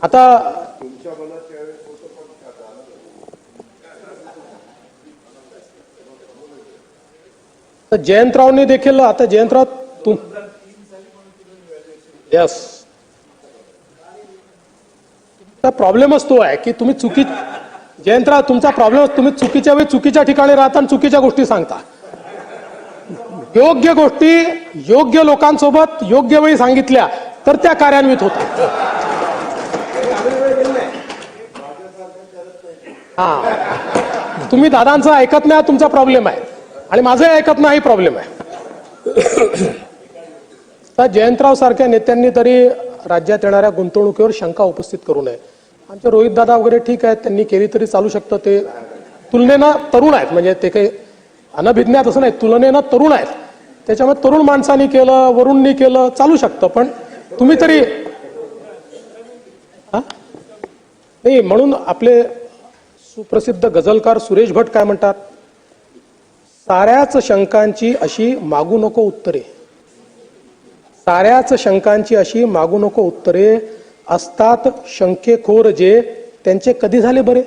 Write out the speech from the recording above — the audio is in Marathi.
आता जयंतरावने देखील आता जयंतराव तुम यस प्रॉब्लेमच तो आहे की तुम्ही जयंतराव तुमचा प्रॉब्लेम तुम्ही चुकीच्या वेळी चुकीच्या ठिकाणी राहता आणि चुकीच्या गोष्टी सांगता. योग्य गोष्टी योग्य लोकांसोबत योग्य वेळी सांगितल्या तर त्या कार्यान्वित होतात. हा तुम्ही दादांचं ऐकत नाही तुमचा प्रॉब्लेम आहे आणि माझंही ऐकत नाही प्रॉब्लेम आहे. तर जयंतराव सारख्या नेत्यांनी तरी राज्यात येणाऱ्या गुंतवणुकीवर शंका उपस्थित करू नये. आमचे रोहित दादा वगैरे ठीक आहेत, त्यांनी केली तरी चालू शकतं. ते तुलनेनं तरुण आहेत, म्हणजे ते काही अनभिज्ञात असं नाही, तुलनेनं तरुण आहेत. त्याच्यामुळे तरुण माणसांनी केलं, वरुणनी केलं, चालू शकतं. पण तुम्ही तरी नाही. म्हणून आपले सुप्रसिद्ध गझलकार सुरेश भट काय म्हणतात, साऱ्याच शंकांची अशी मागू नको उत्तरे, साऱ्याच शंकांची अशी मागू नको उत्तरे, असतात शंकेखोर जे त्यांचे कधी झाले बरे.